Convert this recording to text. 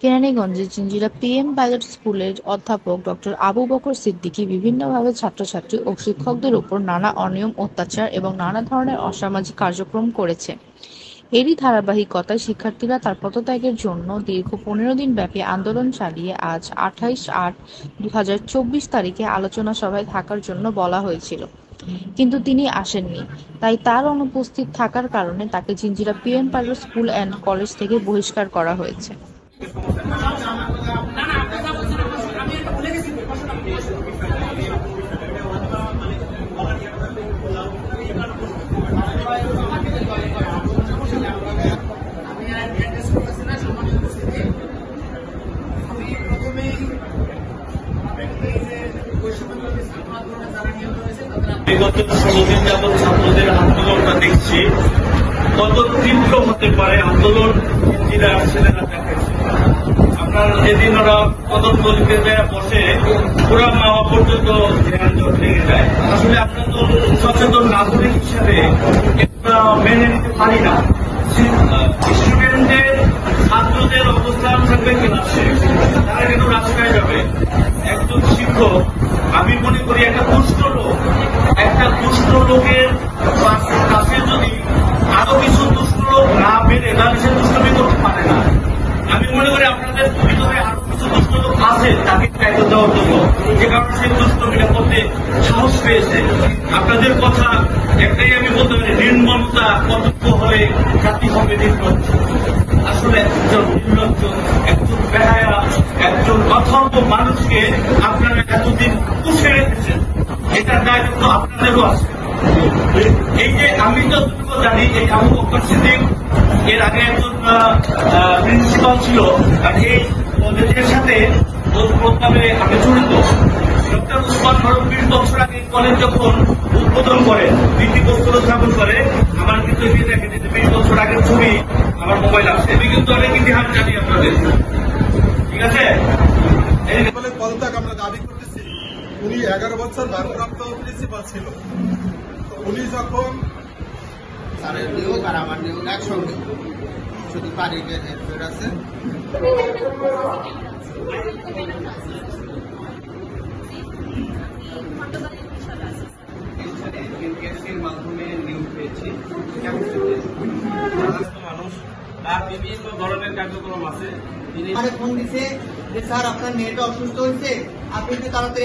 কেরানীগঞ্জের Jinjira PM pilot স্কুলের অধ্যাপক ডক্টর আবু বকর সিদ্দিকী বিভিন্নভাবে ছাত্রছাত্রী ও শিক্ষকদের উপর নানা অনিয়ম, অত্যাচার এবং নানা ধরনের অসামাজিক কার্যক্রম করেছে। এরই ধারাবাহিকতায় শিক্ষার্থীরা তার পদত্যাগের জন্য দীর্ঘ ১৫ দিন ব্যাপী আন্দোলন চালিয়ে আজ ২৮/৮/২০২৪ তারিখে আলোচনা সভায় থাকার জন্য বলা হয়েছিল, কিন্তু তিনি আসেননি। তাই তার অনুপস্থিত থাকার কারণে তাকে Jinjira PM pilot school and college থেকে বহিষ্কার করা হয়েছে। বিগত ১৬ দিন যাবৎ ছাত্রদের আন্দোলনটা দেখছি, কত তীব্র হতে পারে আন্দোলন সেটা দেখাচ্ছে। আপনার যেদিন ওরা কদমতলিতে বসে পুরা মাওয়া পর্যন্ত লেগে যায়। আসলে আমরা তো সচেতন নাগরিক হিসেবে এটা মেনে নিতে পারি না। স্টুডেন্টদের ছাত্রদের অবস্থান থাকবে ক্লাসে, তারা কিন্তু রাস্তায় যাবে। একজন শিক্ষক, আমি মনে করি একটা দুষ্ট লোকের কাছে যদি আরো কিছু দুষ্ট লোক না বেড়ে, তাহলে সে দুষ্টমি করতে পারে না। আমি মনে করি আপনাদের ভিতরে আরো কিছু দুষ্ট লোক আছে তাকে দায়িত্ব দেওয়ার জন্য, যে কারণে সেই দুষ্টমিটা করতে সাহস পেয়েছে। আপনাদের কথা একটাই আমি বলতে পারি, নির্মমতা কতটুক হলে জাতি হবে নির্লজ্জ। আসলে একজন নির্লজ্জ, একজন বেহায়া, একজন অথর্ব মানুষকে আপনারা এতদিন পুষে রেখেছেন, এটার দায়িত্ব আপনাদেরও আছে। এই যে আমি যতটুকু জানি, এই আবু বকর সিদ্দিক এর আগে একজন প্রিন্সিপাল ছিল, আর এই কলেজের সাথে প্রোগ্রামে আমি জড়িত। ডক্টর উসমান ফারুক ২০ বছর আগে কলেজ যখন উদ্বোধন করে, ভিত্তিপ্রস্তর স্থাপন করে, আমার কিন্তু দেখে যে ২০ বছর আগের ছবি আমার মোবাইল আছে। আমি কিন্তু অনেক ইতিহাস জানি আপনাদের, ঠিক আছে? পদত্যাগ আমরা দাবি করতেছি। উনি 11 বছর ভারপ্রাপ্ত প্রিন্সিপাল ছিল। উনি যখন স্যারের নিয়োগ আর আমার নিয়োগ একসঙ্গে, শুধু তারিখের হেরফের আছে। মাধ্যমে নিয়োগ পেয়েছি। মানুষ তার বিভিন্ন ধরনের কার্যক্রম আছে। ফোন দিছে যে স্যার আপনার নেট অসুস্থ হয়েছে, আপনি একটু তাড়াতাড়ি